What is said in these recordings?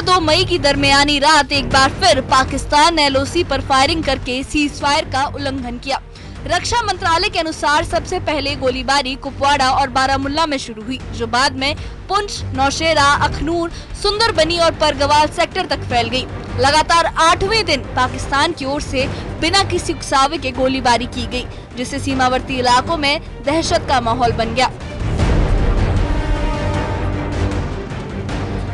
और 2 मई की दरमियानी रात एक बार फिर पाकिस्तान ने एलओसी पर फायरिंग करके सीज फायर का उल्लंघन किया। रक्षा मंत्रालय के अनुसार सबसे पहले गोलीबारी कुपवाड़ा और बारामुल्ला में शुरू हुई, जो बाद में पुंछ, नौशेरा, अखनूर, सुंदरबनी और परगवाल सेक्टर तक फैल गई। लगातार 8वें दिन पाकिस्तान की ओर से बिना किसी उकसावे के गोलीबारी की गई, जिससे सीमावर्ती इलाकों में दहशत का माहौल बन गया।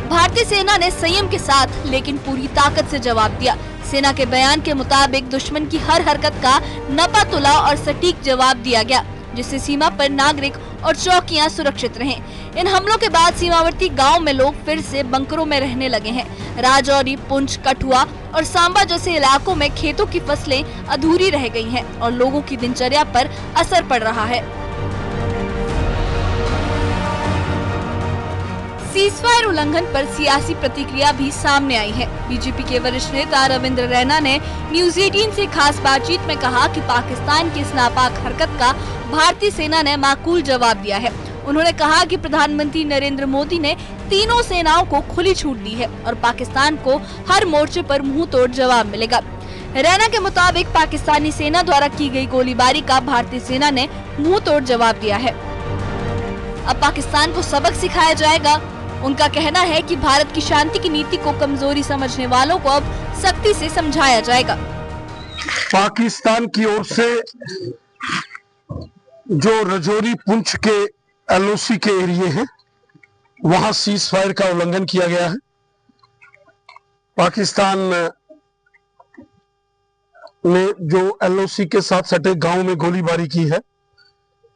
भारतीय सेना ने संयम के साथ लेकिन पूरी ताकत से जवाब दिया। सेना के बयान के मुताबिक दुश्मन की हर हरकत का नपा-तुला और सटीक जवाब दिया गया, जिससे सीमा पर नागरिक और चौकियां सुरक्षित रहें। इन हमलों के बाद सीमावर्ती गांव में लोग फिर से बंकरों में रहने लगे हैं। राजौरी, पुंछ, कठुआ और सांबा जैसे इलाकों में खेतों की फसलें अधूरी रह गई हैं और लोगों की दिनचर्या पर असर पड़ रहा है। सीजफायर उल्लंघन पर सियासी प्रतिक्रिया भी सामने आई है। बीजेपी के वरिष्ठ नेता रविंद्र रैना ने न्यूज 18 से खास बातचीत में कहा कि पाकिस्तान की इस नापाक हरकत का भारतीय सेना ने माकूल जवाब दिया है। उन्होंने कहा कि प्रधानमंत्री नरेंद्र मोदी ने तीनों सेनाओं को खुली छूट दी है और पाकिस्तान को हर मोर्चे पर मुंह तोड़ जवाब मिलेगा। रैना के मुताबिक पाकिस्तानी सेना द्वारा की गई गोलीबारी का भारतीय सेना ने मुंह तोड़ जवाब दिया है। अब पाकिस्तान को सबक सिखाया जाएगा। उनका कहना है कि भारत की शांति की नीति को कमजोरी समझने वालों को अब सख्ती से समझाया जाएगा। पाकिस्तान की ओर से जो रजौरी, पुंछ के एलओसी के एरिया हैं, वहां सीज फायर का उल्लंघन किया गया है। पाकिस्तान ने जो एलओसी के साथ सटे गांव में गोलीबारी की है।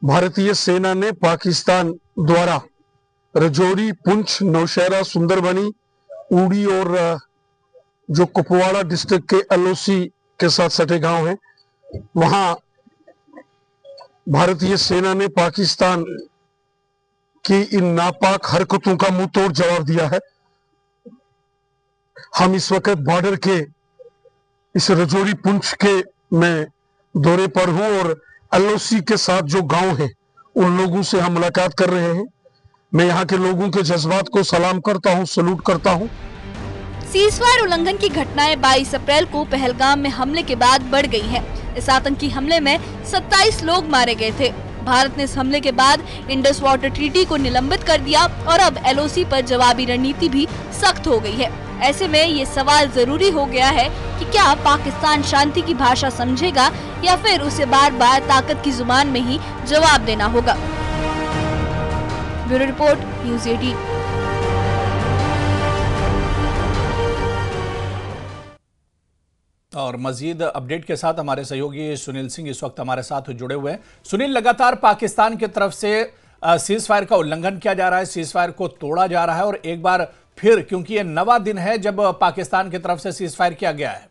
भारतीय सेना ने पाकिस्तान द्वारा रजौरी, पुंछ, नौशेरा, सुंदरबनी, उड़ी और जो कुपवाड़ा डिस्ट्रिक्ट के एलओसी के साथ सटे गांव हैं, वहां भारतीय सेना ने पाकिस्तान की इन नापाक हरकतों का मुंह तोड़ जवाब दिया है। हम इस वक्त बॉर्डर के इस रजौरी, पुंछ के मैं दौरे पर हूं और एलओसी के साथ जो गांव हैं, उन लोगों से हम मुलाकात कर रहे हैं। मैं यहाँ के लोगों के जज्बात को सलाम करता हूँ, सलूट करता हूँ। सीजफायर उल्लंघन की घटनाएं 22 अप्रैल को पहलगाम में हमले के बाद बढ़ गई हैं। इस आतंकी हमले में 27 लोग मारे गए थे। भारत ने इस हमले के बाद इंडस वाटर ट्रीटी को निलंबित कर दिया और अब एलओसी पर जवाबी रणनीति भी सख्त हो गई है। ऐसे में ये सवाल जरूरी हो गया है कि क्या पाकिस्तान शांति की भाषा समझेगा या फिर उसे बार बार ताकत की जुबान में ही जवाब देना होगा। Bureau report, news 18। और मजीद अपडेट के साथ हमारे सहयोगी सुनील सिंह इस वक्त हमारे साथ जुड़े हुए हैं। सुनील, लगातार पाकिस्तान की तरफ से सीज फायर का उल्लंघन किया जा रहा है, सीज फायर को तोड़ा जा रहा है और एक बार फिर, क्योंकि ये 9वां दिन है जब पाकिस्तान की तरफ से सीज फायर किया गया है।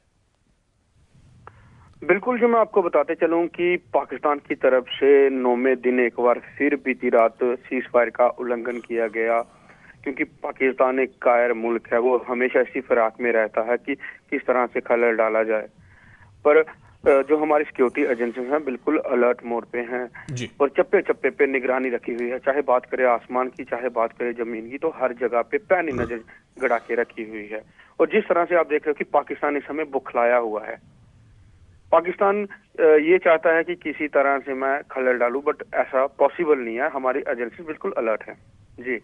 बिल्कुल, जो मैं आपको बताते चलूं कि पाकिस्तान की तरफ से 9वें दिन एक बार फिर बीती रात सीज फायर का उल्लंघन किया गया, क्योंकि पाकिस्तान एक कायर मुल्क है। वो हमेशा इसी फिराक में रहता है कि किस तरह से खलल डाला जाए। पर जो हमारी सिक्योरिटी एजेंसी हैं बिल्कुल अलर्ट मोड पे हैं और चप्पे चप्पे पे निगरानी रखी हुई है। चाहे बात करें आसमान की, चाहे बात करें जमीन की, तो हर जगह पे पैनी नजर गड़ा के रखी हुई है। और जिस तरह से आप देख रहे हो कि पाकिस्तान इस समय बुखलाया हुआ है। पाकिस्तान ये चाहता है कि किसी तरह से मैं खलल डालूं, बट ऐसा पॉसिबल नहीं है। हमारी एजेंसी बिल्कुल अलर्ट है। जी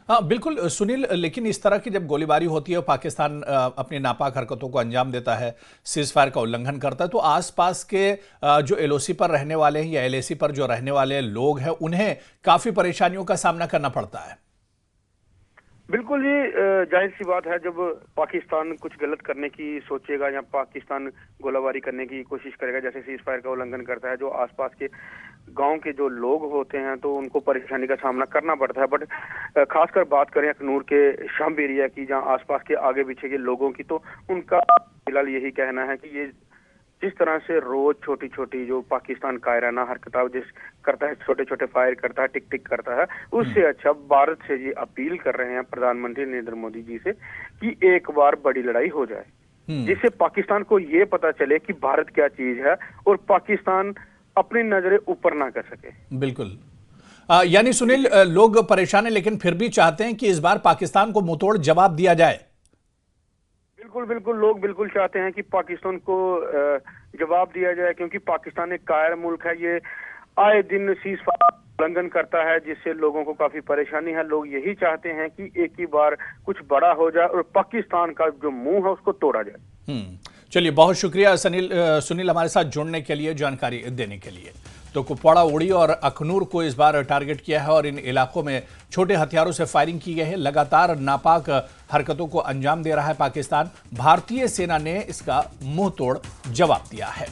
हाँ बिल्कुल सुनील, लेकिन इस तरह की जब गोलीबारी होती है और पाकिस्तान अपनी नापाक हरकतों को अंजाम देता है, सीज फायर का उल्लंघन करता है, तो आसपास के जो एलओसी पर रहने वाले हैं या एलएसी पर जो रहने वाले लोग हैं, उन्हें काफी परेशानियों का सामना करना पड़ता है। बिल्कुल जी, जाहिर सी बात है, जब पाकिस्तान कुछ गलत करने की सोचेगा या पाकिस्तान गोलाबारी करने की कोशिश करेगा, जैसे सीज फायर का उल्लंघन करता है, जो आसपास के गांव के जो लोग होते हैं तो उनको परेशानी का सामना करना पड़ता है। बट खासकर बात करें अखनूर के शाम एरिया की, जहां आसपास के आगे पीछे के लोगों की, तो उनका फिलहाल यही कहना है कि ये जिस तरह से रोज छोटी छोटी जो पाकिस्तान कायराना हरकत जिस करता है, छोटे छोटे फायर करता है, टिक टिक करता है, उससे अच्छा भारत से ये अपील कर रहे हैं प्रधानमंत्री नरेंद्र मोदी जी से कि एक बार बड़ी लड़ाई हो जाए, जिससे पाकिस्तान को ये पता चले कि भारत क्या चीज है और पाकिस्तान अपनी नजरें ऊपर ना कर सके। बिल्कुल, यानी सुनील, लोग परेशान हैं लेकिन फिर भी चाहते हैं कि इस बार पाकिस्तान को मुंहतोड़ जवाब दिया जाए। बिल्कुल बिल्कुल, लोग बिल्कुल चाहते हैं कि पाकिस्तान को जवाब दिया जाए, क्योंकि पाकिस्तान एक कायर मुल्क है। ये आए दिन सीज फायर उल्लंघन करता है, जिससे लोगों को काफी परेशानी है। लोग यही चाहते हैं कि एक ही बार कुछ बड़ा हो जाए और पाकिस्तान का जो मुंह है उसको तोड़ा जाए। चलिए, बहुत शुक्रिया सुनील हमारे साथ जुड़ने के लिए, जानकारी देने के लिए। तो कुपवाड़ा, उड़ी और अखनूर को इस बार टारगेट किया है और इन इलाकों में छोटे हथियारों से फायरिंग की गई है। लगातार नापाक हरकतों को अंजाम दे रहा है पाकिस्तान। भारतीय सेना ने इसका मुंह तोड़ जवाब दिया है।